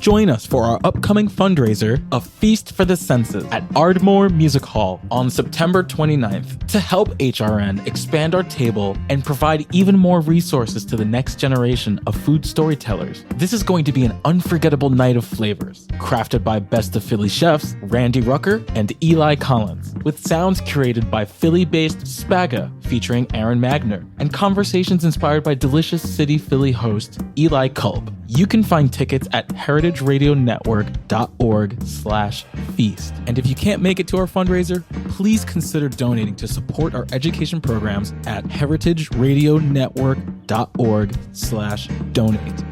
Join us for our upcoming fundraiser, A Feast for the Senses, at Ardmore Music Hall on September 29th to help HRN expand our table and provide even more resources to the next generation of food storytellers. This is going to be an unforgettable night of flavors, crafted by Best of Philly chefs Randy Rucker and Eli Collins, with sounds curated by Philly-based Spaga featuring Aaron Magner, and conversations inspired by Delicious City Philly host Eli Kulp. You can find tickets at heritageradionetwork.org/feast. And if you can't make it to our fundraiser, please consider donating to support our education programs at heritageradionetwork.org/donate.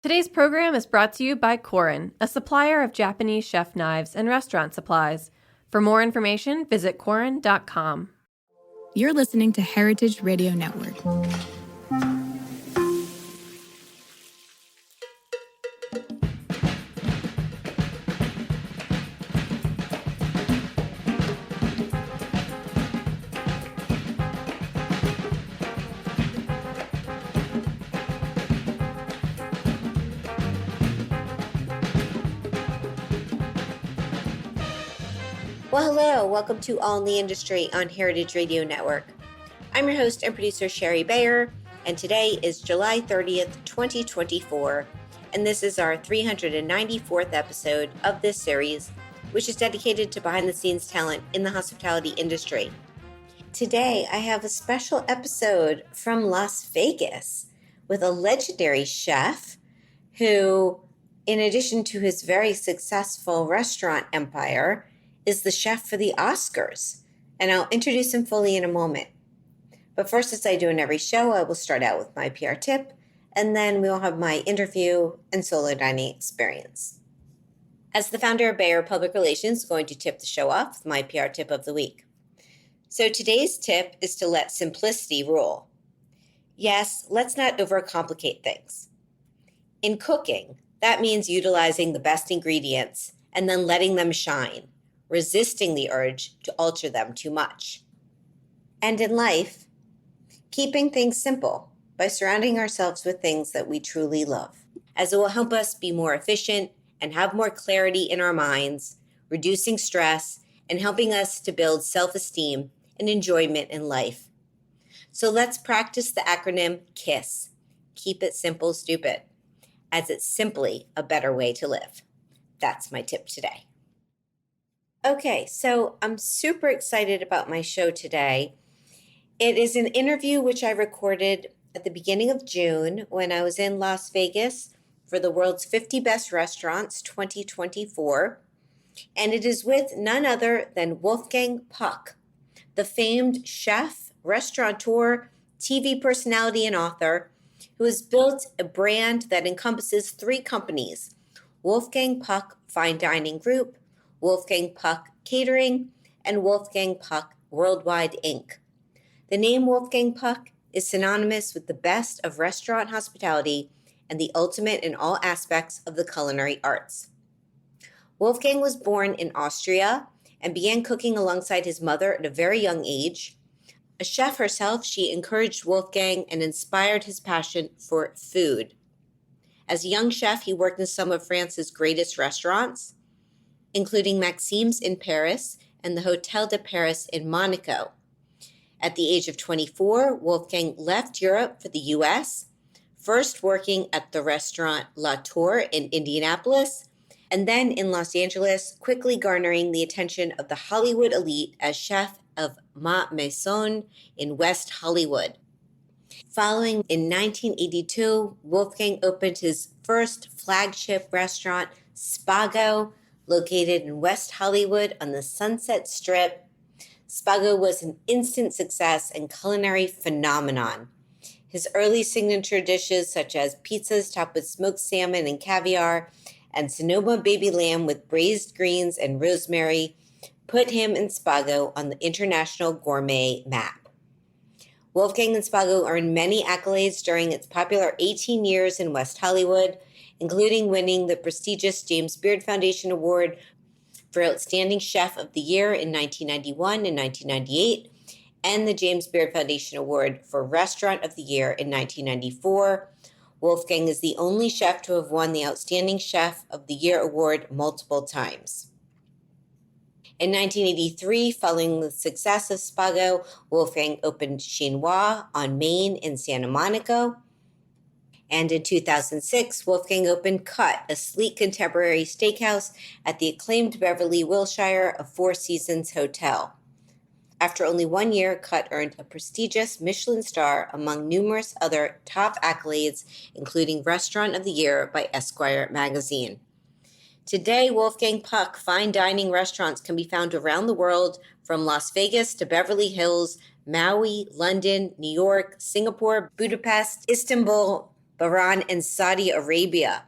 Today's program is brought to you by Korin, a supplier of Japanese chef knives and restaurant supplies. For more information, visit Korin.com. You're listening to Heritage Radio Network. Well, hello. Welcome to All in the Industry on Heritage Radio Network. I'm your host and producer, Shari Bayer, and today is July 30th, 2024, and this is our 394th episode of this series, which is dedicated to behind-the-scenes talent in the hospitality industry. Today, I have a special episode from Las Vegas with a legendary chef who, in addition to his very successful restaurant empire, is the chef for the Oscars, and I'll introduce him fully in a moment. But first, as I do in every show, I will start out with my PR tip, and then we'll have my interview and solo dining experience. As the founder of Bayer Public Relations, I'm going to tip the show off with my PR tip of the week. So today's tip is to let simplicity rule. Yes, let's not overcomplicate things. In cooking, that means utilizing the best ingredients and then letting them shine, resisting the urge to alter them too much. And in life, keeping things simple by surrounding ourselves with things that we truly love, as it will help us be more efficient and have more clarity in our minds, reducing stress and helping us to build self-esteem and enjoyment in life. So let's practice the acronym KISS, Keep It Simple, Stupid, as it's simply a better way to live. That's my tip today. Okay, so I'm super excited about my show today. It is an interview which I recorded at the beginning of June when I was in Las Vegas for the World's 50 Best Restaurants 2024. And it is with none other than Wolfgang Puck, the famed chef, restaurateur, TV personality, and author who has built a brand that encompasses three companies: Wolfgang Puck Fine Dining Group, Wolfgang Puck Catering, and Wolfgang Puck Worldwide, Inc. The name Wolfgang Puck is synonymous with the best of restaurant hospitality and the ultimate in all aspects of the culinary arts. Wolfgang was born in Austria and began cooking alongside his mother at a very young age. A chef herself, she encouraged Wolfgang and inspired his passion for food. As a young chef, he worked in some of France's greatest restaurants, including Maxime's in Paris and the Hôtel de Paris in Monaco. At the age of 24, Wolfgang left Europe for the U.S., first working at the restaurant La Tour in Indianapolis, and then in Los Angeles, quickly garnering the attention of the Hollywood elite as chef of Ma Maison in West Hollywood. Following in 1982, Wolfgang opened his first flagship restaurant, Spago, located in West Hollywood on the Sunset Strip. Spago was an instant success and culinary phenomenon. His early signature dishes, such as pizzas topped with smoked salmon and caviar, and Sonoma baby lamb with braised greens and rosemary, put him and Spago on the international gourmet map. Wolfgang and Spago earned many accolades during its popular 18 years in West Hollywood, including winning the prestigious James Beard Foundation Award for Outstanding Chef of the Year in 1991 and 1998, and the James Beard Foundation Award for Restaurant of the Year in 1994. Wolfgang is the only chef to have won the Outstanding Chef of the Year award multiple times. In 1983, following the success of Spago, Wolfgang opened Chinois on Main in Santa Monica. And in 2006, Wolfgang opened Cut, a sleek contemporary steakhouse at the acclaimed Beverly Wilshire, a Four Seasons hotel. After only 1 year, Cut earned a prestigious Michelin star among numerous other top accolades, including Restaurant of the Year by Esquire magazine. Today, Wolfgang Puck fine dining restaurants can be found around the world, from Las Vegas to Beverly Hills, Maui, London, New York, Singapore, Budapest, Istanbul, Bahrain, and Saudi Arabia.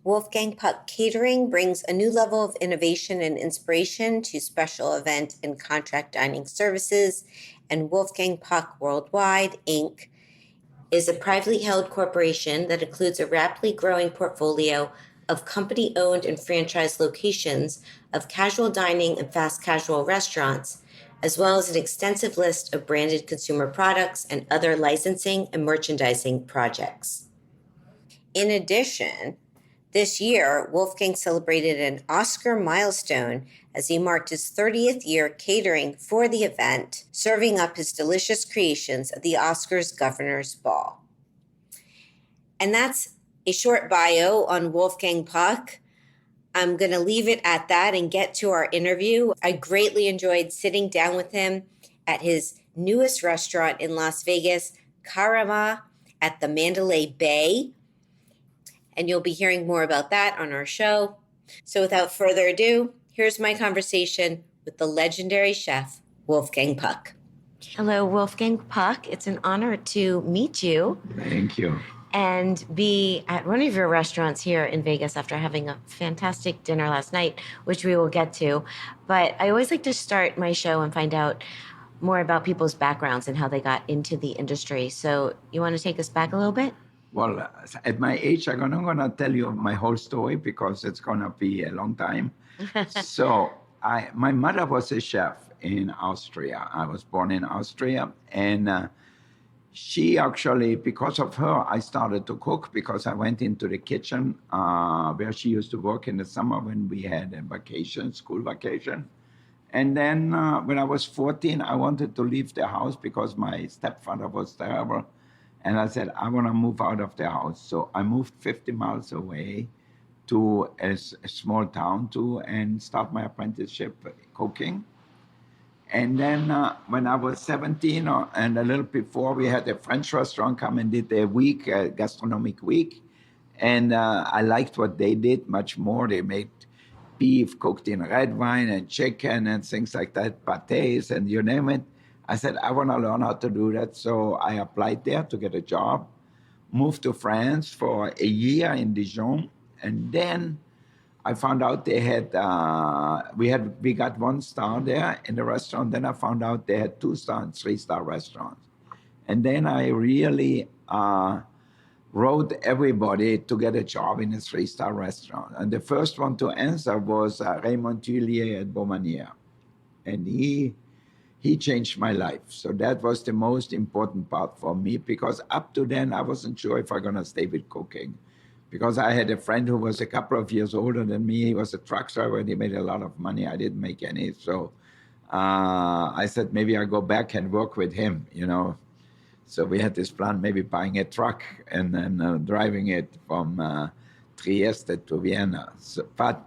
Wolfgang Puck Catering brings a new level of innovation and inspiration to special event and contract dining services, and Wolfgang Puck Worldwide, Inc. is a privately held corporation that includes a rapidly growing portfolio of company-owned and franchised locations of casual dining and fast casual restaurants, as well as an extensive list of branded consumer products and other licensing and merchandising projects. In addition, this year, Wolfgang celebrated an Oscar milestone as he marked his 30th year catering for the event, serving up his delicious creations at the Oscars Governor's Ball. And that's a short bio on Wolfgang Puck. I'm going to leave it at that and get to our interview. I greatly enjoyed sitting down with him at his newest restaurant in Las Vegas, Karama at the Mandalay Bay. And you'll be hearing more about that on our show. So without further ado, here's my conversation with the legendary chef, Wolfgang Puck. Hello, Wolfgang Puck. It's an honor to meet you. Thank you. And be at one of your restaurants here in Vegas after having a fantastic dinner last night, which we will get to. But I always like to start my show and find out more about people's backgrounds and how they got into the industry. So you want to take us back a little bit? Well, at my age, I'm not going to tell you my whole story because it's going to be a long time. So my mother was a chef in Austria. I was born in Austria. And she actually, because of her, I started to cook because I went into the kitchen where she used to work in the summer when we had a vacation, school vacation. And then when I was 14, I wanted to leave the house because my stepfather was terrible. And I said, I want to move out of the house. So I moved 50 miles away to a small town and start my apprenticeship cooking. And then when I was 17 and a little before, we had a French restaurant come and did a week, a gastronomic week. And I liked what they did much more. They made beef cooked in red wine and chicken and things like that, pâtés and you name it. I said, I want to learn how to do that. So I applied there to get a job, moved to France for a year in Dijon. And then I found out they had, we got 1 star there in the restaurant. Then I found out they had 2-star and 3-star restaurants. And then I really wrote everybody to get a job in a 3-star restaurant. And the first one to answer was Raymond Tuillier at Beaumanière. And he changed my life. So that was the most important part for me because up to then, I wasn't sure if I'm going to stay with cooking. Because I had a friend who was a couple of years older than me. He was a truck driver and he made a lot of money. I didn't make any. So I said, maybe I'll go back and work with him, you know. So we had this plan, maybe buying a truck and then driving it from Trieste to Vienna. So, but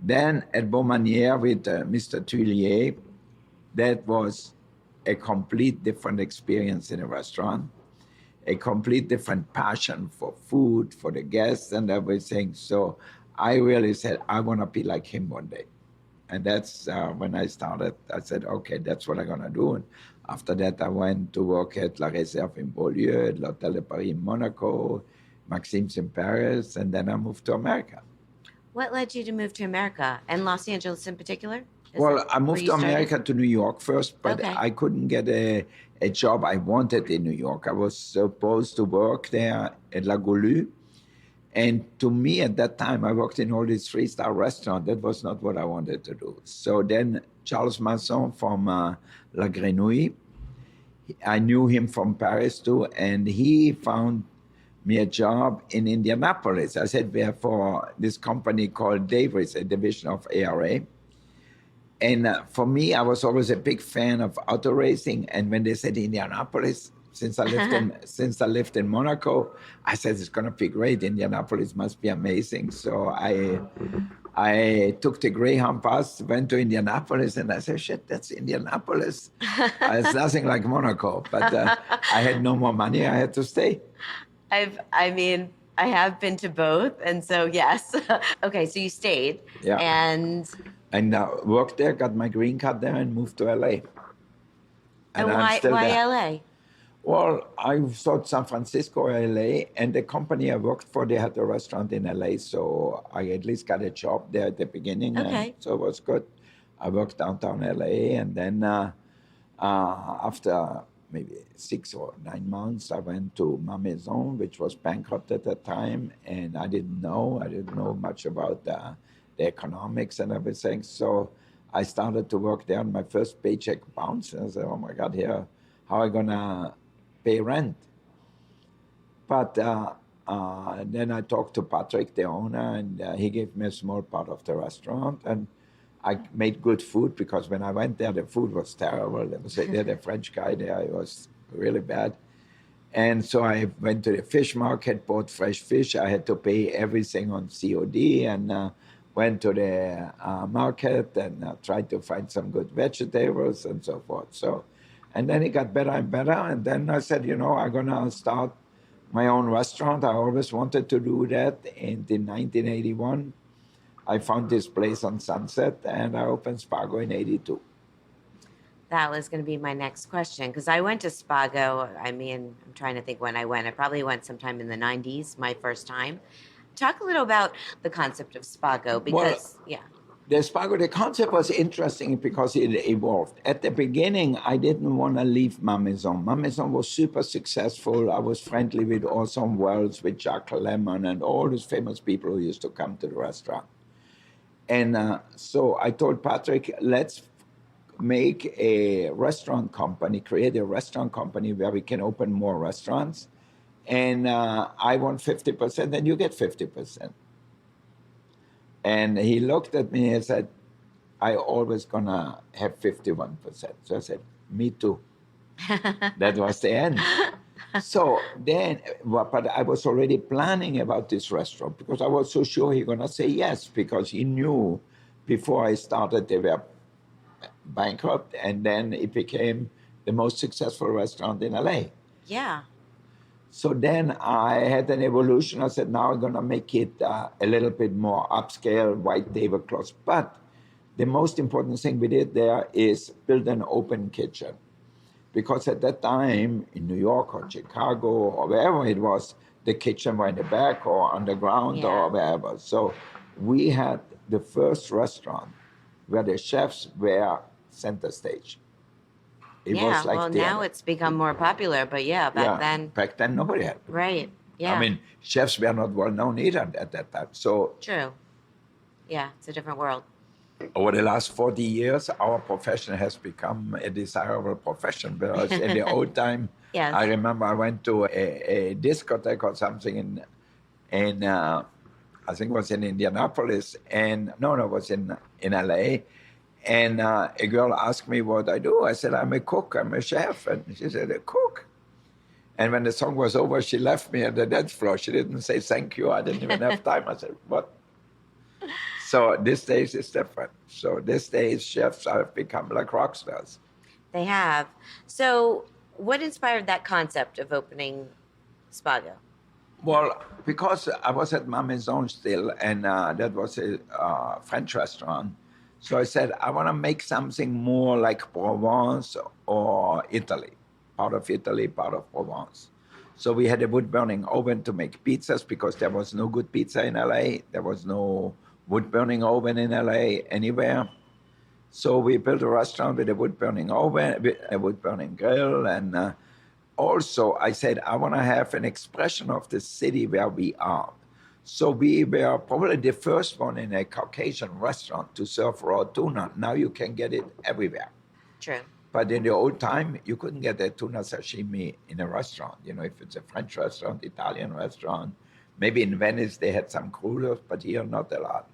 then at Beaumanière with Mr. Tuillier, that was a complete different experience in a restaurant, a complete different passion for food, for the guests and everything. So I really said, I want to be like him one day. And that's when I started. I said, okay, that's what I'm going to do. And after that, I went to work at La Réserve in Beaulieu, at l'Hôtel de Paris in Monaco, Maxime's in Paris, and then I moved to America. What led you to move to America and Los Angeles in particular? Well, I moved to America to New York first, but okay. I couldn't get a job I wanted in New York. I was supposed to work there at La Goulue. And to me, at that time, I worked in all these 3-star restaurants. That was not what I wanted to do. So then Charles Masson from La Grenouille, I knew him from Paris too, and he found me a job in Indianapolis. I said, we're for this company called Davis, a division of ARA. And for me, I was always a big fan of auto racing. And when they said Indianapolis, since I lived in Monaco, I said it's going to be great. Indianapolis must be amazing. So I took the Greyhound bus, went to Indianapolis, and I said, shit, that's Indianapolis. It's nothing like Monaco. But I had no more money. I had to stay. I have been to both, and so yes. Okay, so you stayed. Yeah. And worked there, got my green card there, and moved to LA. And why LA? Well, I thought San Francisco, LA, and the company I worked for, they had a restaurant in LA, so I at least got a job there at the beginning. Okay. So it was good. I worked downtown LA, and then after maybe 6 or 9 months, I went to Ma Maison, which was bankrupt at that time, and I didn't know much about the economics and everything. So I started to work there, and my first paycheck bounced, and I said, oh my God, here, how am I gonna pay rent? But then I talked to Patrick, the owner, and he gave me a small part of the restaurant, and I made good food, because when I went there, the food was terrible. They had a French guy there. It was really bad. And so I went to the fish market, bought fresh fish. I had to pay everything on COD, and went to the market and tried to find some good vegetables and so forth. So, and then it got better and better. And then I said, I'm going to start my own restaurant. I always wanted to do that. And in 1981, I found this place on Sunset, and I opened Spago in 82. That was going to be my next question, because I went to Spago. I'm trying to think when I went. I probably went sometime in the 90s, my first time. Talk a little about the concept of Spago, because, The Spago, the concept was interesting because it evolved. At the beginning, I didn't want to leave Ma Maison. Ma Maison was super successful. I was friendly with Orson Welles, with Jacques Lemmon, and all these famous people who used to come to the restaurant. And so I told Patrick, let's make a restaurant company, create a restaurant company where we can open more restaurants. And I want 50%, and you get 50%. And he looked at me and said, I always gonna have 51%. So I said, me too. That was the end. So then, but I was already planning about this restaurant, because I was so sure he's gonna say yes, because he knew before I started they were bankrupt, and then it became the most successful restaurant in LA. Yeah. So then I had an evolution. I said, now I'm going to make it a little bit more upscale, white tablecloths. But the most important thing we did there is build an open kitchen. Because at that time, in New York or Chicago or wherever it was, the kitchen were in the back or underground or wherever. So we had the first restaurant where the chefs were center stage. It was like now it's become more popular, but back then nobody had. Right, yeah. I mean, chefs were not well known either at that time. So true. Yeah, it's a different world. Over the last 40 years, our profession has become a desirable profession. Because in the old time, I remember I went to a discotheque or something in I think it was in Indianapolis, and no, it was in LA. And a girl asked me what I do. I said, I'm a cook, I'm a chef. And she said, a cook? And when the song was over, she left me at the dance floor. She didn't say thank you. I didn't even have time. I said, what? So these days it's different. So these days chefs have become like rock stars. They have. So what inspired that concept of opening Spago? Well, because I was at Ma Maison still, and that was a French restaurant. So I said, I want to make something more like Provence or Italy, part of Italy, part of Provence. So we had a wood-burning oven to make pizzas, because there was no good pizza in LA. There was no wood-burning oven in LA anywhere. So we built a restaurant with a wood-burning oven, with a wood-burning grill. And also I said, I want to have an expression of the city where we are. So we were probably the first one in a Caucasian restaurant to serve raw tuna. Now you can get it everywhere. True. But in the old time, you couldn't get a tuna sashimi in a restaurant. If it's a French restaurant, Italian restaurant, maybe in Venice they had some crullers, but here not a lot.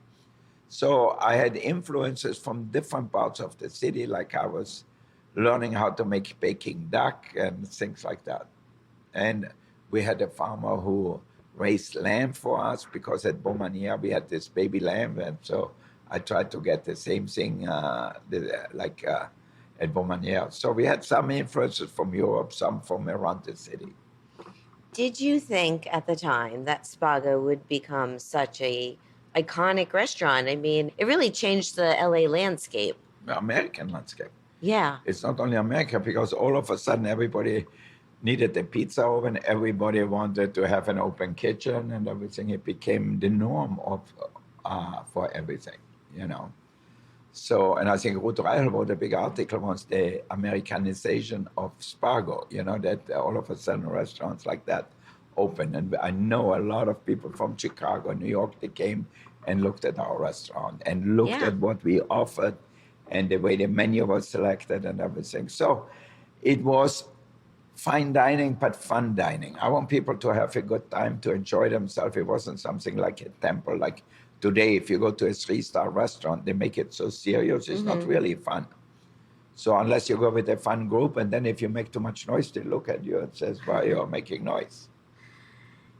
So I had influences from different parts of the city, like I was learning how to make Peking duck and things like that. And we had a farmer who raised lamb for us because at Beaumanière we had this baby lamb. And so I tried to get the same thing at Beaumanière. So we had some influences from Europe, some from around the city. Did you think at the time that Spago would become such a iconic restaurant? I mean, it really changed the LA landscape. The American landscape. Yeah. It's not only America, because all of a sudden everybody needed a pizza oven. Everybody wanted to have an open kitchen and everything. It became the norm for everything, So, and I think Ruth Reichel wrote a big article once, the Americanization of Spago, that all of a sudden restaurants like that open. And I know a lot of people from Chicago, New York, they came and looked at our restaurant and looked at what we offered and the way the menu was selected and everything. So it was fine dining, but fun dining. I want people to have a good time, to enjoy themselves. It wasn't something like a temple. Like today, if you go to a 3-star restaurant, they make it so serious, it's not really fun. So unless you go with a fun group, and then if you make too much noise, they look at you and says, why you're making noise?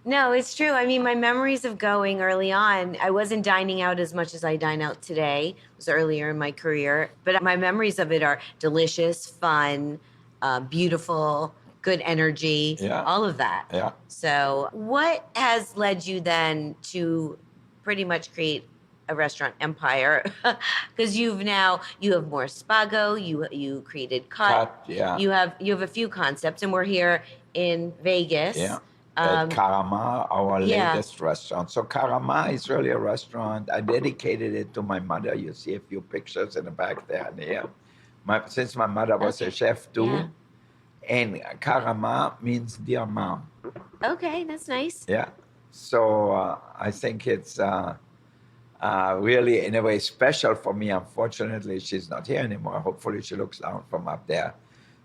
No, it's true. I mean, my memories of going early on, I wasn't dining out as much as I dine out today. It was earlier in my career. But my memories of it are delicious, fun, beautiful, good energy, all of that. Yeah. So what has led you then to pretty much create a restaurant empire? Because you have more Spago, you created Cut. You have a few concepts, and we're here in Vegas. Yeah. At Karama, our latest restaurant. So Karama is really a restaurant. I dedicated it to my mother. You see a few pictures in the back there and here. Since my mother was a chef too. Yeah. And Karama means dear mom. Okay, that's nice. Yeah. So I think it's really, in a way, special for me. Unfortunately, she's not here anymore. Hopefully, she looks down from up there.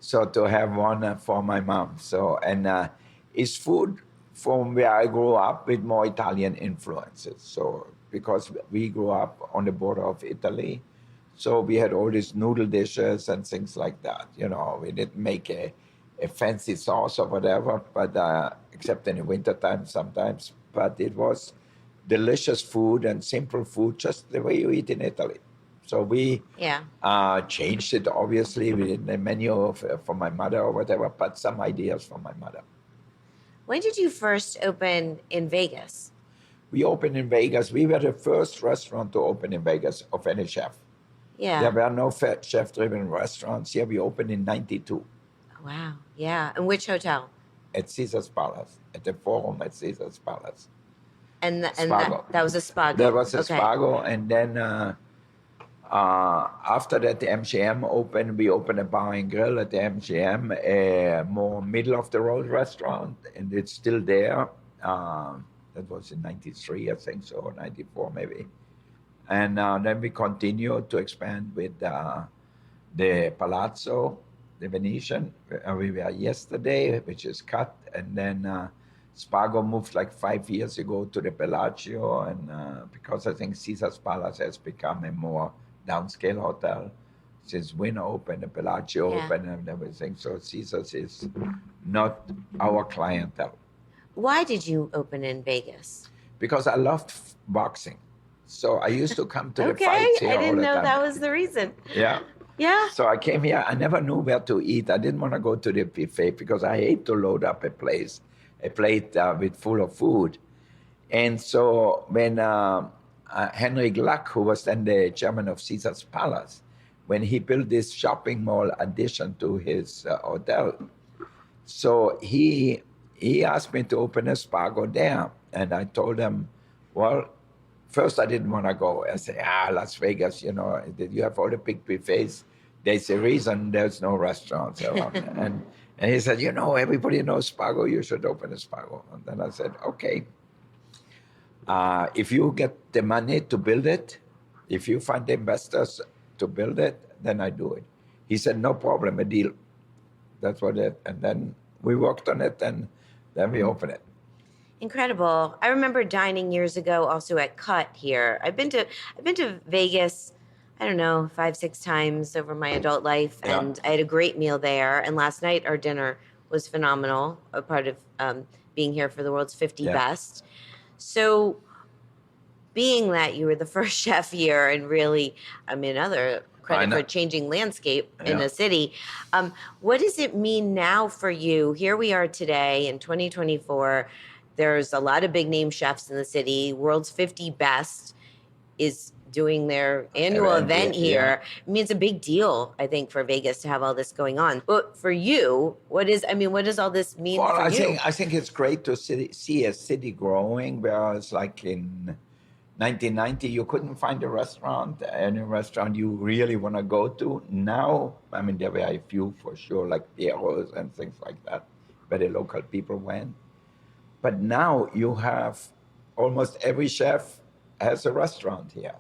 So to have one for my mom. So, and it's food from where I grew up with more Italian influences. So because we grew up on the border of Italy, so we had all these noodle dishes and things like that. We didn't make a fancy sauce or whatever, but except in the wintertime sometimes. But it was delicious food and simple food, just the way you eat in Italy. So we changed it, obviously. We did the menu for my mother or whatever, but some ideas from my mother. When did you first open in Vegas? We opened in Vegas. We were the first restaurant to open in Vegas of any chef. Yeah. There were no chef-driven restaurants. Here we opened in 92. Wow. Yeah. And which hotel? At Caesar's Palace, at the Forum at Caesar's Palace. And that was a Spago. That was a Spago. And then after that, the MGM opened. We opened a bar and grill at the MGM, a more middle-of-the-road restaurant, and it's still there. That was in 93, I think so, or 94 maybe. And then we continued to expand with the Palazzo, the Venetian, where we were yesterday, which is Cut. And then Spago moved like 5 years ago to the Bellagio, and because I think Caesar's Palace has become a more downscale hotel since Wynn opened, the Bellagio opened and everything. So Caesar's is not our clientele. Why did you open in Vegas? Because I loved boxing. So I used to come to the fights here all the time. I didn't know that was the reason. Yeah. Yeah. So I came here. I never knew where to eat. I didn't want to go to the buffet because I hate to load up a plate with full of food. And so when Henry Gluck, who was then the chairman of Caesar's Palace, when he built this shopping mall addition to his hotel, so he asked me to open a Spago there. And I told him, well, first I didn't want to go. I said, Las Vegas, you have all the big buffets. There's a reason there's no restaurants around. and he said, everybody knows Spago, you should open a Spago. And then I said, okay. If you get the money to build it, if you find the investors to build it, then I do it. He said, no problem, a deal. That's what it, and then we worked on it, and then we opened it. Incredible. I remember dining years ago also at Cut here. I've been to Vegas, I don't know, 5-6 times over my adult life, and I had a great meal there. And last night our dinner was phenomenal, a part of being here for the world's 50 best. So being that you were the first chef here and really, other credit for changing landscape in a city. What does it mean now for you? Here we are today in 2024. There's a lot of big name chefs in the city. World's 50 Best is doing their annual event here. I mean, it's a big deal, I think, for Vegas to have all this going on. But for you, what does all this mean for you? I think it's great to see a city growing, whereas like in 1990, you couldn't find any restaurant you really want to go to. Now, there were a few for sure, like Piero's and things like that, where the local people went. But now you have almost every chef has a restaurant here,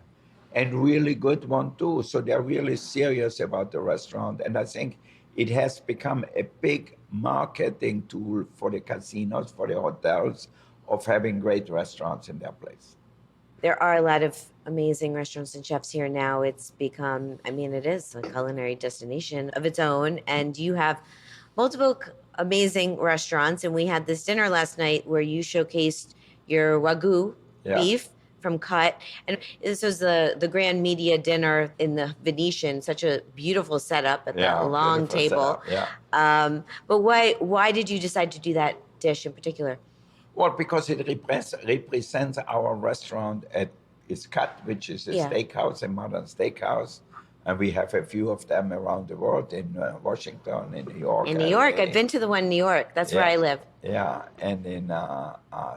and really good one too. So they're really serious about the restaurant. And I think it has become a big marketing tool for the casinos, for the hotels, of having great restaurants in their place. There are a lot of amazing restaurants and chefs here now. It's become, it is a culinary destination of its own. And you have multiple amazing restaurants. And we had this dinner last night where you showcased your Wagyu beef from Cut. And this was the grand media dinner in the Venetian, such a beautiful setup at that long table. But why did you decide to do that dish in particular? Well, because it represents our restaurant at its Cut, which is a steakhouse, a modern steakhouse. And we have a few of them around the world, in Washington, in New York. In New York. I've been to the one in New York. That's where I live. Yeah, and in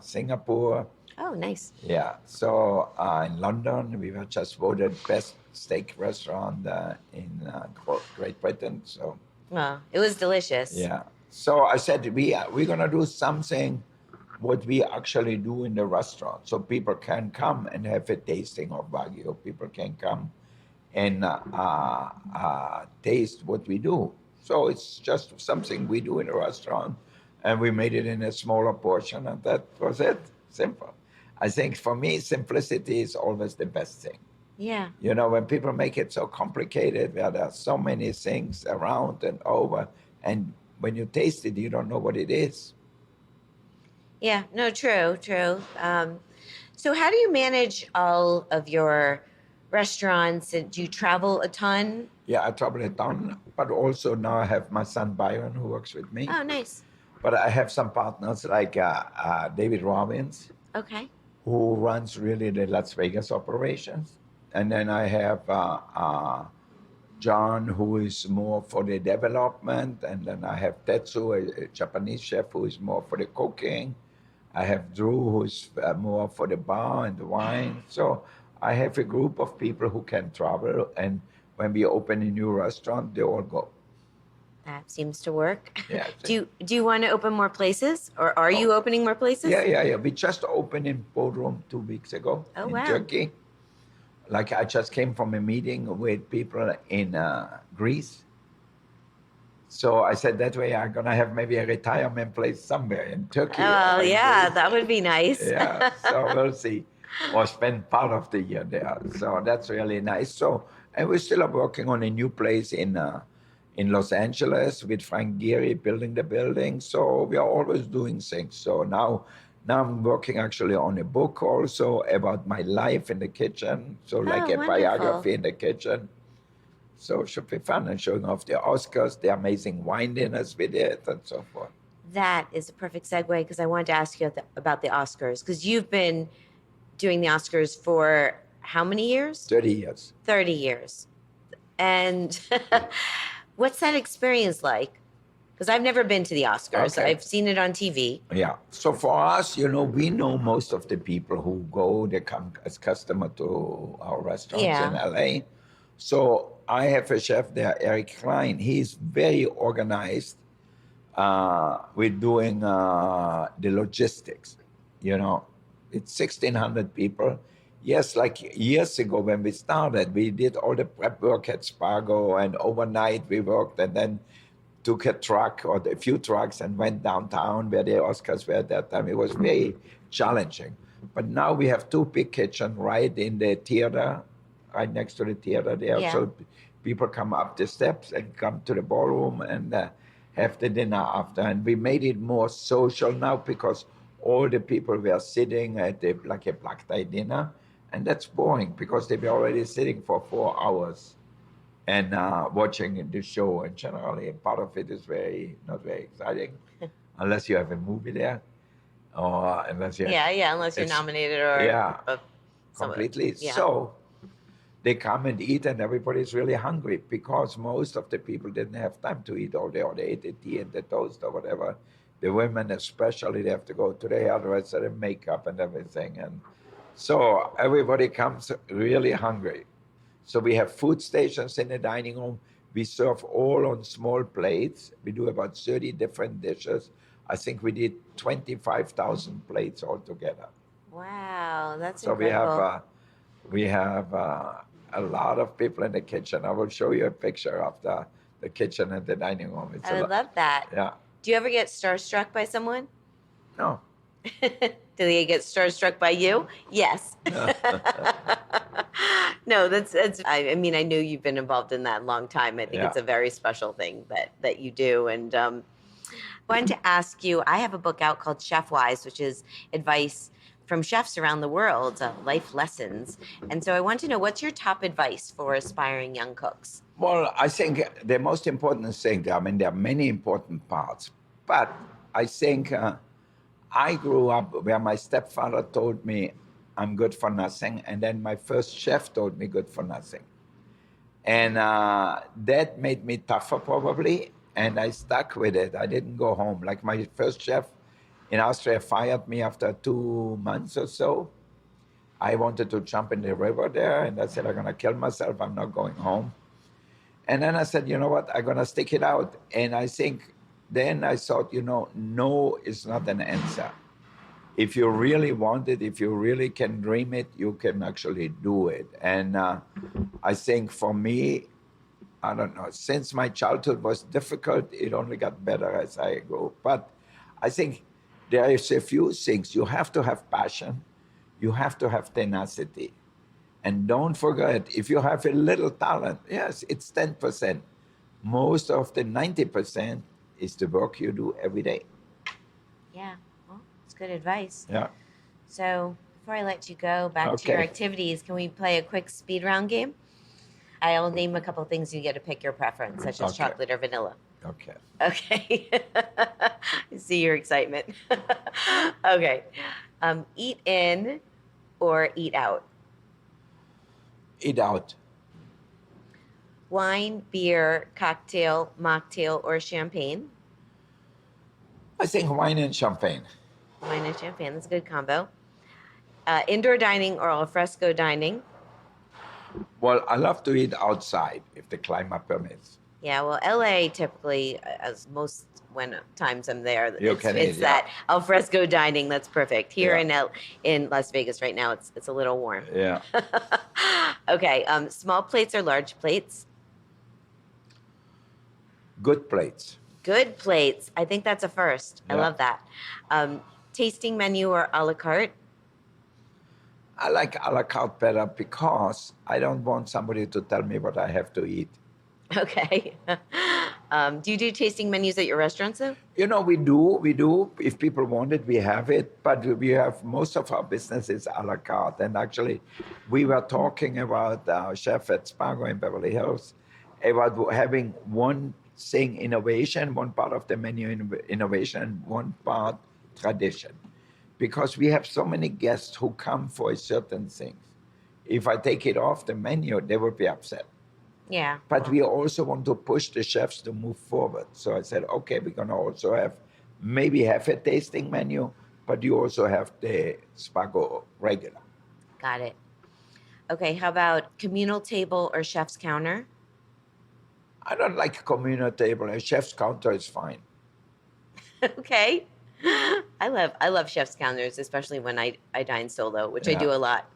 Singapore. Oh, nice. Yeah, so in London, we were just voted best steak restaurant in Great Britain. So. Well, it was delicious. Yeah. So I said, we're going to do something what we actually do in the restaurant. So people can come and have a tasting of Wagyu. People can come and taste what we do. So it's just something we do in a restaurant, and we made it in a smaller portion, and that was it. Simple. I think for me, simplicity is always the best thing. Yeah. When people make it so complicated, where there are so many things around and over, and when you taste it, you don't know what it is. Yeah, no, true. So how do you manage all of your restaurants? Do you travel a ton? Yeah, I travel a ton, but also now I have my son Byron who works with me. Oh, nice. But I have some partners like David Robbins, who runs really the Las Vegas operations. And then I have John, who is more for the development. And then I have Tetsu, a Japanese chef, who is more for the cooking. I have Drew, who's more for the bar and the wine. So I have a group of people who can travel, and when we open a new restaurant, they all go. That seems to work. Yeah. Do you want to open more places, or are you opening more places? Yeah. We just opened in Bodrum 2 weeks ago in Turkey. Like I just came from a meeting with people in Greece. So I said that way I'm going to have maybe a retirement place somewhere in Turkey. Oh, yeah, that would be nice. Yeah, so we'll see. Or spend part of the year there. So that's really nice. So, and we still are working on a new place in Los Angeles with Frank Gehry building the building. So we are always doing things. So now I'm working actually on a book also about my life in the kitchen. So like a biography in the kitchen. So it should be fun, and showing off the Oscars, the amazing wine dinners we did, and so forth. That is a perfect segue, because I wanted to ask you about the Oscars, because you've been doing the Oscars for how many years? 30 years. 30 years. And what's that experience like? Because I've never been to the Oscars. Okay. I've seen it on TV. Yeah. So for us, we know most of the people who go, they come as customer to our restaurants in LA. So I have a chef there, Eric Klein. He's very organized with doing the logistics. It's 1,600 people. Yes, like years ago when we started, we did all the prep work at Spargo, and overnight we worked and then took a truck or a few trucks and went downtown where the Oscars were at that time. It was very challenging. But now we have two big kitchens right in the theater, right next to the theater there. Yeah. So people come up the steps and come to the ballroom and have the dinner after. And we made it more social now because all the people were sitting at like a black tie dinner. And that's boring because they were already sitting for 4 hours and watching the show. And generally, part of it is not very exciting unless you have a movie there. Or unless you unless you're nominated or completely. Yeah. So they come and eat, and everybody's really hungry because most of the people didn't have time to eat all day, or they ate the tea and the toast or whatever. The women especially, they have to go to the hairdresser and makeup and everything. And so everybody comes really hungry. So we have food stations in the dining room. We serve all on small plates. We do about 30 different dishes. I think we did 25,000 plates altogether. Wow, that's so incredible. we have a lot of people in the kitchen. I will show you a picture of the kitchen and the dining room. I would love that. Yeah. Do you ever get starstruck by someone? No. Do they get starstruck by you? Yes. No, that's. I mean, I knew you've been involved in that a long time. I think it's a very special thing that you do. And I wanted to ask you, I have a book out called Chef Wise, which is advice from chefs around the world, life lessons. And so I want to know, what's your top advice for aspiring young cooks? Well, I think the most important thing, I mean, there are many important parts, but I think I grew up where my stepfather told me I'm good for nothing, and then my first chef told me good for nothing. And that made me tougher probably, and I stuck with it. I didn't go home. Like my first chef in Austria fired me after 2 months or so. I wanted to jump in the river there, and I said, I'm going to kill myself. I'm not going home. And then I said, you know what? I'm going to stick it out. And I think then I thought, no is not an answer. If you really want it, if you really can dream it, you can actually do it. And I think for me, I don't know, since my childhood was difficult, it only got better as I grew. But I think there is a few things. You have to have passion. You have to have tenacity. And don't forget, if you have a little talent, yes, it's 10%. Most of the 90% is the work you do every day. Yeah, well, it's good advice. Yeah. So before I let you go back to your activities, can we play a quick speed round game? I'll name a couple things, you get to pick your preference, such as chocolate or vanilla. Okay. Okay. I see your excitement. Okay. Eat in or eat out? Eat out. Wine, beer, cocktail, mocktail, or champagne? I think wine and champagne. Wine and champagne, that's a good combo. Indoor dining or al fresco dining? Well, I love to eat outside if the climate permits. Yeah, well, LA typically, as most times I'm there, it's eat, that al fresco dining that's perfect. Here in Las Vegas right now, it's a little warm. Yeah. Okay, small plates or large plates? Good plates. Good plates. I think that's a first. I Yeah. love that. Tasting menu or a la carte? I like a la carte better because I don't want somebody to tell me what I have to eat. Okay. Do you do tasting menus at your restaurants though? We do. If people want it, we have it. But we have most of our business is a la carte. And actually, we were talking about our chef at Spargo in Beverly Hills about having one thing innovation, one part of the menu innovation, one part tradition. Because we have so many guests who come for a certain thing. If I take it off the menu, they will be upset. Yeah. But we also want to push the chefs to move forward. So I said, okay, we're going to also maybe have a tasting menu, but you also have the Spargo regular. Got it. Okay, how about communal table or chef's counter? I don't like a communal table. A chef's counter is fine. Okay. I love chef's counters, especially when I dine solo, which I do a lot.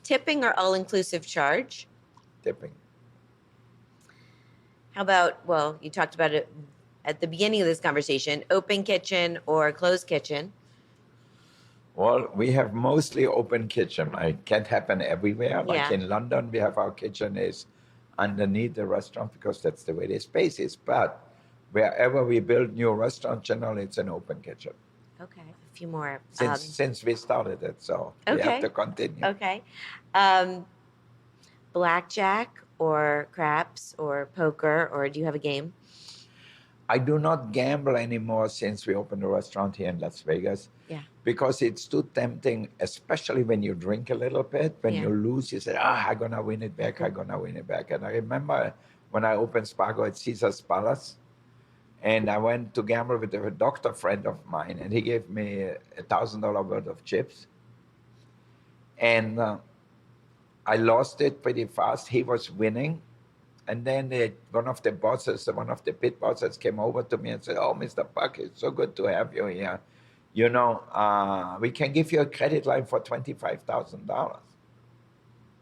Tipping or all-inclusive charge? Tipping. How about, well, you talked about it at the beginning of this conversation, open kitchen or closed kitchen? Well, we have mostly open kitchen. It can't happen everywhere. Like Yeah. in London, we have our kitchen is underneath the restaurant because that's the way the space is. But wherever we build new restaurants, generally it's an open kitchen. Okay, a few more. Since we started it, so we have Okay. to continue. Okay. Blackjack or craps or poker, or do you have a game? I do not gamble anymore since we opened a restaurant here in Las Vegas. Yeah. Because it's too tempting, especially when you drink a little bit. When Yeah. you lose, you say, I'm going to win it back, I'm going to win it back. And I remember when I opened Spago at Caesar's Palace, and I went to gamble with a doctor friend of mine, and he gave me $1,000 worth of chips. And I lost it pretty fast. He was winning. And then one of the pit bosses came over to me and said, "Oh, Mr. Puck, it's so good to have you here. You know, we can give you a credit line for $25,000.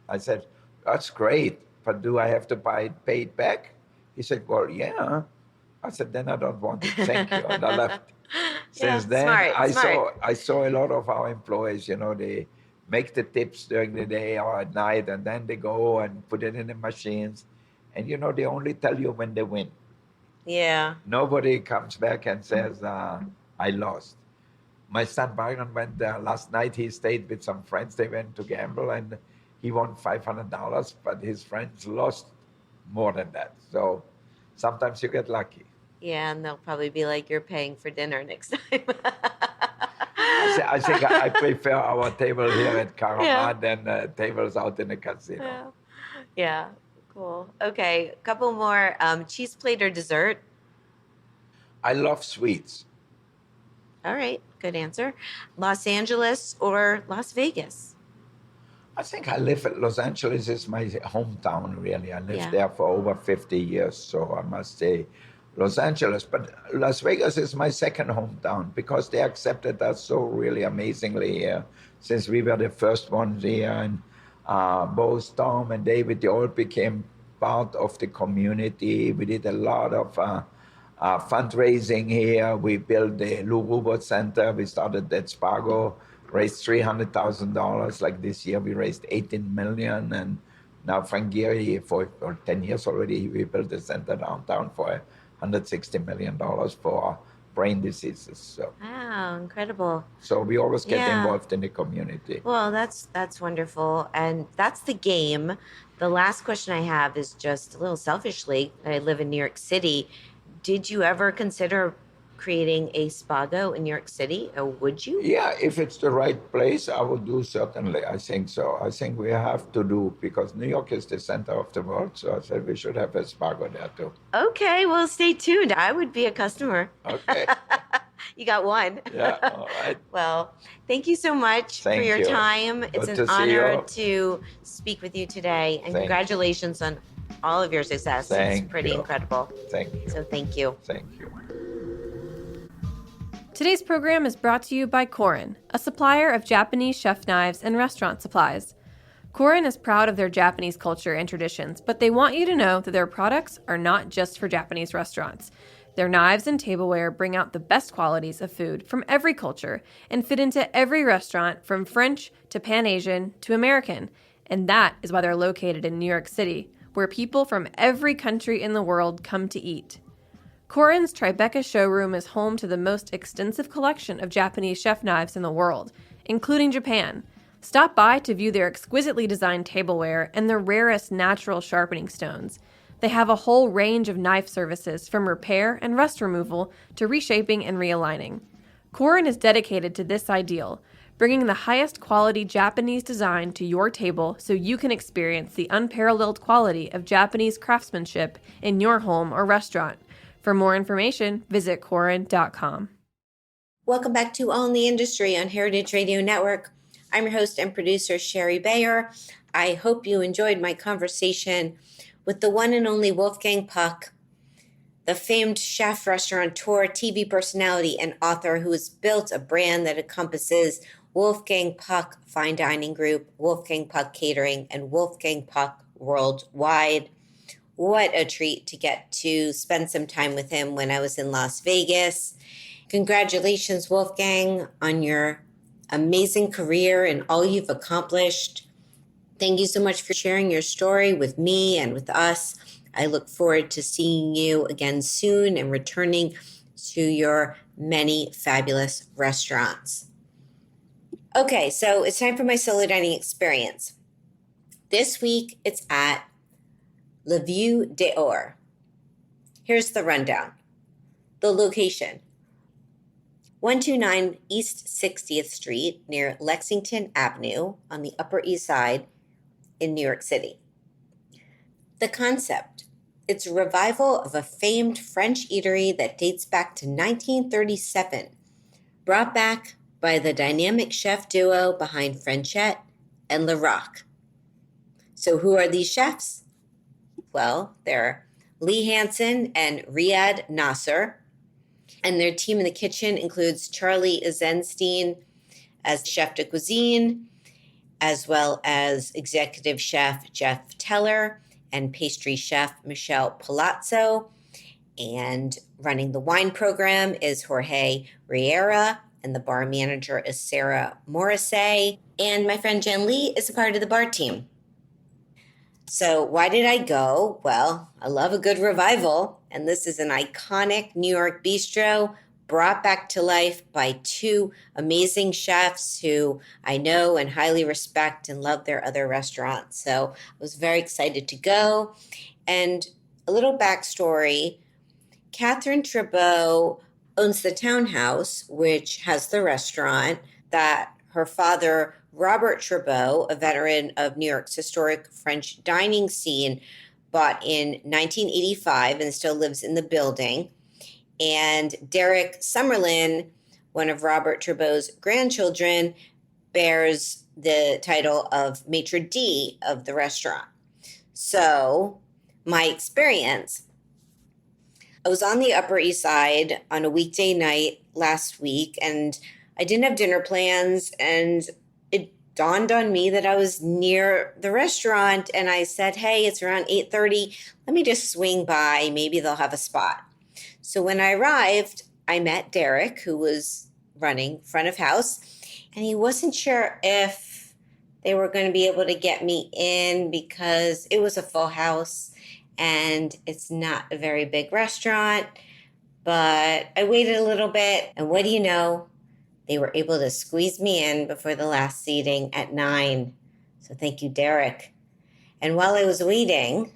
I said, "That's great, but do I have to pay it back?" He said, "Well, yeah." I said, "Then I don't want it. Thank you." And I left. Since then, smart. I saw a lot of our employees, you know, they make the tips during the day or at night, and then they go and put it in the machines. And, you know, they only tell you when they win. Yeah. Nobody comes back and says, I lost. My son Byron went there last night. He stayed with some friends. They went to gamble, and he won $500, but his friends lost more than that. So sometimes you get lucky. Yeah, and they'll probably be like, "You're paying for dinner next time." I think I prefer our table here at Caramad than tables out in the casino. Yeah, cool. Okay, a couple more. Cheese plate or dessert? I love sweets. All right, good answer. Los Angeles or Las Vegas? I think I live at Los Angeles is my hometown, really. I lived Yeah. there for over 50 years, so I must say Los Angeles. But Las Vegas is my second hometown because they accepted us so really amazingly here since we were the first ones here. And Veau, Tom, and David, they all became part of the community. We did a lot of fundraising here. We built the Lou Robot Center. We started at Spago, raised $300,000. Like this year, we raised $18 million. And now Frank Gehry, for 10 years already, we built a center downtown for $160 million for brain diseases. So, Wow, incredible. so we always get Yeah. involved in the community. Well, that's wonderful. And that's the game. The last question I have is just a little selfishly. I live in New York City. Did you ever consider creating a Spago in New York City, or would you? Yeah, if it's the right place, I will do certainly. I think so. I think we have to do because New York is the center of the world. So I said we should have a Spago there too. Okay, well, stay tuned. I would be a customer. Okay. You got one. Yeah. All right. Well, thank you so much for Thank your you. time. It's Good an to see honor you. to speak with you today. And Thank you. congratulations on all of your success. Thank It's pretty you. incredible. Thank you. So thank you. Thank you. Today's program is brought to you by Korin, a supplier of Japanese chef knives and restaurant supplies. Korin is proud of their Japanese culture and traditions, but they want you to know that their products are not just for Japanese restaurants. Their knives and tableware bring out the best qualities of food from every culture and fit into every restaurant from French to Pan-Asian to American. And that is why they're located in New York City, where people from every country in the world come to eat. Korin's Tribeca showroom is home to the most extensive collection of Japanese chef knives in the world, including Japan. Stop by to view their exquisitely designed tableware and the rarest natural sharpening stones. They have a whole range of knife services from repair and rust removal to reshaping and realigning. Korin is dedicated to this ideal, bringing the highest quality Japanese design to your table so you can experience the unparalleled quality of Japanese craftsmanship in your home or restaurant. For more information, visit Korin.com. Welcome back to All in the Industry on Heritage Radio Network. I'm your host and producer, Shari Bayer. I hope you enjoyed my conversation with the one and only Wolfgang Puck, the famed chef, restaurateur, TV personality, and author who has built a brand that encompasses Wolfgang Puck Fine Dining Group, Wolfgang Puck Catering, and Wolfgang Puck Worldwide. What a treat to get to spend some time with him when I was in Las Vegas. Congratulations, Wolfgang, on your amazing career and all you've accomplished. Thank you so much for sharing your story with me and with us. I look forward to seeing you again soon and returning to your many fabulous restaurants. Okay, so it's time for my solo dining experience. This week, it's at Le Veau d'Or. Here's the rundown. The location: 129 East 60th Street near Lexington Avenue on the Upper East Side in New York City. The concept: it's a revival of a famed French eatery that dates back to 1937, brought back by the dynamic chef duo behind Frenchette and Le Roc. So who are these chefs? Well, they're Lee Hanson and Riad Nasr, and their team in the kitchen includes Charlie Eisenstein as chef de cuisine, as well as executive chef Jeff Teller and pastry chef Michelle Palazzo. And running the wine program is Jorge Riera, and the bar manager is Sarah Morrissey. And my friend Jen Lee is a part of the bar team. So why did I go? Well, I love a good revival, and this is an iconic New York bistro brought back to life by two amazing chefs who I know and highly respect and love their other restaurants. So I was very excited to go. And a little backstory: Catherine Trabeau owns the townhouse, which has the restaurant that her father, Robert Trabeau, a veteran of New York's historic French dining scene, bought in 1985 and still lives in the building. And Derek Summerlin, one of Robert Trabeau's grandchildren, bears the title of maitre d' of the restaurant. So my experience: I was on the Upper East Side on a weekday night last week, and I didn't have dinner plans, and it dawned on me that I was near the restaurant, and I said, hey, it's around 8:30. Let me just swing by. Maybe they'll have a spot. So when I arrived, I met Derek, who was running front of house, and he wasn't sure if they were going to be able to get me in because it was a full house and it's not a very big restaurant. But I waited a little bit, and what do you know? They were able to squeeze me in before the last seating at 9. So thank you, Derek. And while I was waiting,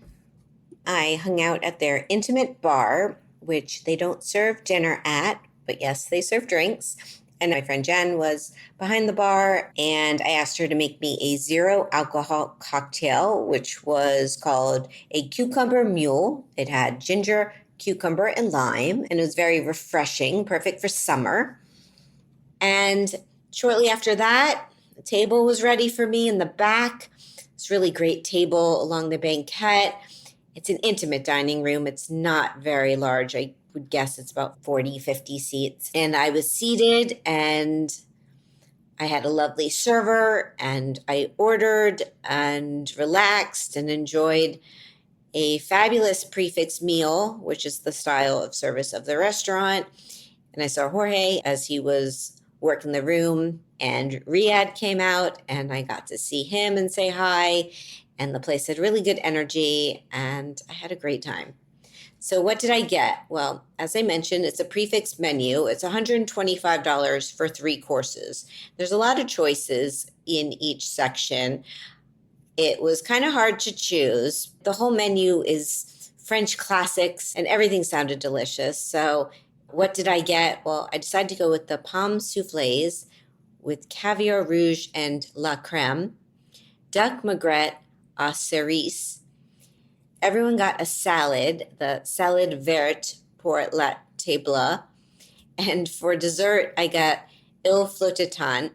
I hung out at their intimate bar, which they don't serve dinner at, but yes, they serve drinks. And my friend Jen was behind the bar, and I asked her to make me a 0 alcohol cocktail, which was called a cucumber mule. It had ginger, cucumber, and lime, and it was very refreshing, perfect for summer. And shortly after that, the table was ready for me in the back. It's a really great table along the banquette. It's an intimate dining room. It's not very large. I would guess it's about 40, 50 seats. And I was seated, and I had a lovely server, and I ordered and relaxed and enjoyed a fabulous prefix meal, which is the style of service of the restaurant. And I saw Jorge as he was working the room, and Riad came out, and I got to see him and say hi. And the place had really good energy, and I had a great time. So what did I get? Well, as I mentioned, it's a prefix menu. It's $125 for 3 courses. There's a lot of choices in each section. It was kind of hard to choose. The whole menu is French classics, and everything sounded delicious. So what did I get? Well, I decided to go with the pomme soufflés with caviar rouge and la creme, duck magret à cerise. Everyone got a salad, the salad verte pour la table. And for dessert, I got il flottant,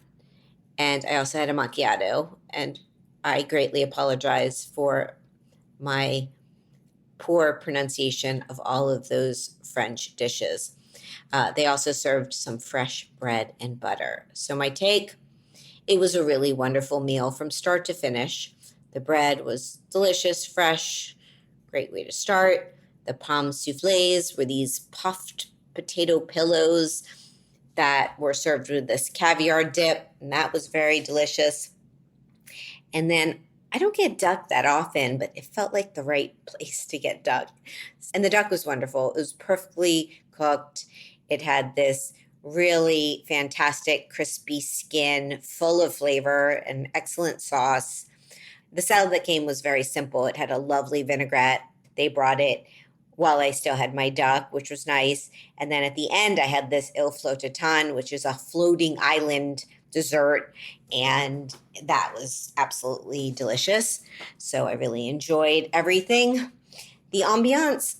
and I also had a macchiato. And I greatly apologize for my poor pronunciation of all of those French dishes. They also served some fresh bread and butter. So my take, it was a really wonderful meal from start to finish. The bread was delicious, fresh, great way to start. The pomme soufflés were these puffed potato pillows that were served with this caviar dip, and that was very delicious. And then I don't get duck that often, but it felt like the right place to get duck. And the duck was wonderful. It was perfectly cooked. It had this really fantastic crispy skin, full of flavor and excellent sauce. The salad that came was very simple. It had a lovely vinaigrette. They brought it while I still had my duck, which was nice. And then at the end, I had this il flottaton, which is a floating island dessert. And that was absolutely delicious. So I really enjoyed everything. The ambiance.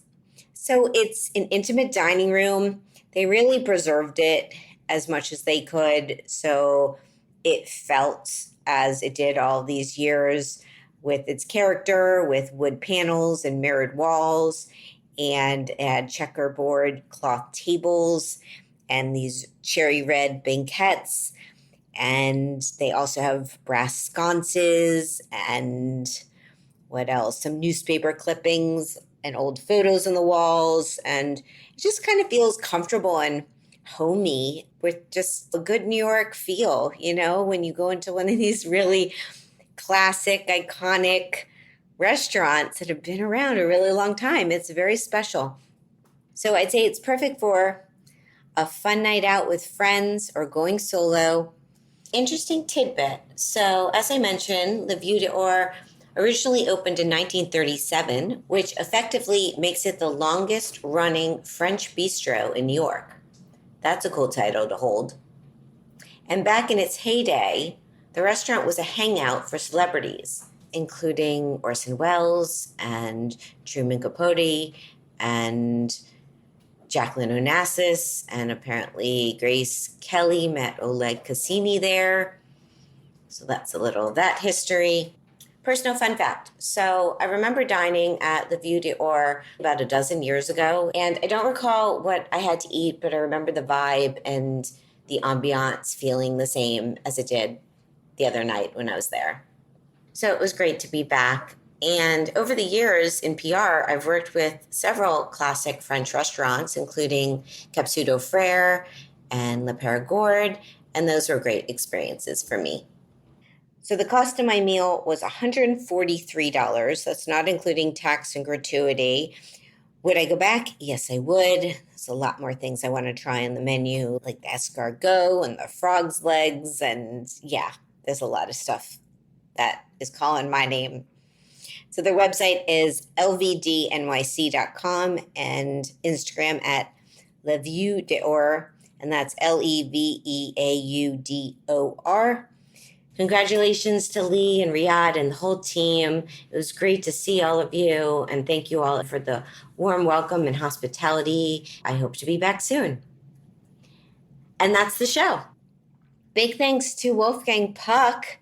So it's an intimate dining room. They really preserved it as much as they could. So it felt as it did all these years with its character, with wood panels and mirrored walls. And it had checkerboard cloth tables and these cherry red banquettes. And they also have brass sconces and what else? Some newspaper clippings and old photos on the walls. And it just kind of feels comfortable and homey with just a good New York feel, you know, when you go into one of these really classic, iconic restaurants that have been around a really long time. It's very special. So I'd say it's perfect for a fun night out with friends or going solo. Interesting tidbit. So as I mentioned, Le Veau d'Or originally opened in 1937, which effectively makes it the longest running French bistro in New York. That's a cool title to hold. And back in its heyday, the restaurant was a hangout for celebrities, including Orson Welles and Truman Capote and Jacqueline Onassis, and apparently Grace Kelly met Oleg Cassini there. So that's a little of that history. Personal fun fact. So I remember dining at the Veau d'Or about a dozen years ago, and I don't recall what I had to eat, but I remember the vibe and the ambiance feeling the same as it did the other night when I was there. So it was great to be back. And over the years in PR, I've worked with several classic French restaurants, including Capsuto Frere and Le Perigord, and those were great experiences for me. So the cost of my meal was $143. That's not including tax and gratuity. Would I go back? Yes, I would. There's a lot more things I want to try on the menu, like the escargot and the frog's legs. And yeah, there's a lot of stuff that is calling my name. So their website is lvdnyc.com and Instagram at Le Veau d'Or, and that's LEVEAUDOR. Congratulations to Lee and Riad and the whole team. It was great to see all of you, and thank you all for the warm welcome and hospitality. I hope to be back soon. And that's the show. Big thanks to Wolfgang Puck.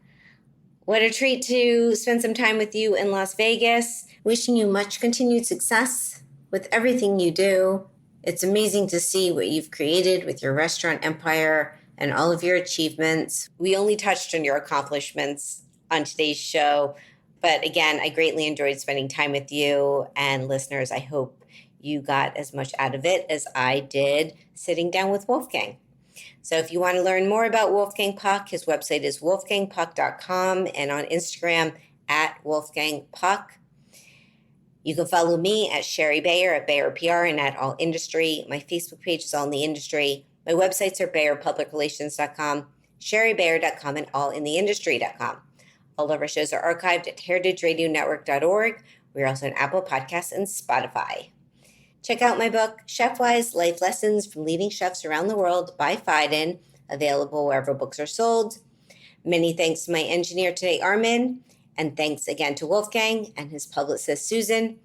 What a treat to spend some time with you in Las Vegas. Wishing you much continued success with everything you do. It's amazing to see what you've created with your restaurant empire and all of your achievements. We only touched on your accomplishments on today's show, but again, I greatly enjoyed spending time with you, and listeners, I hope you got as much out of it as I did sitting down with Wolfgang. So if you want to learn more about Wolfgang Puck, his website is wolfgangpuck.com, and on Instagram at Wolfgang Puck. You can follow me at Shari Bayer at Bayer PR and at All Industry. My Facebook page is All in the Industry. My websites are BayerPublicRelations.com, ShariBayer.com, and AllInTheIndustry.com. All of our shows are archived at heritageradionetwork.org. We're also on Apple Podcasts and Spotify. Check out my book, Chef-Wise Life Lessons from Leading Chefs Around the World by Fiden, available wherever books are sold. Many thanks to my engineer today, Armin, and thanks again to Wolfgang and his publicist, Susan.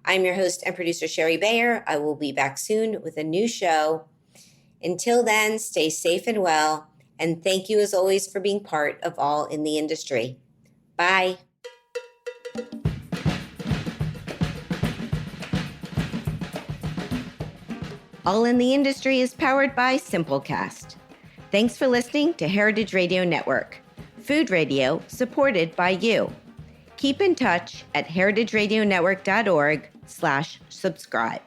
I'm your host and producer, Shari Bayer. I will be back soon with a new show. Until then, stay safe and well, and thank you as always for being part of All in the Industry. Bye. All in the Industry is powered by Simplecast. Thanks for listening to Heritage Radio Network, food radio supported by you. Keep in touch at heritageradionetwork.org/subscribe.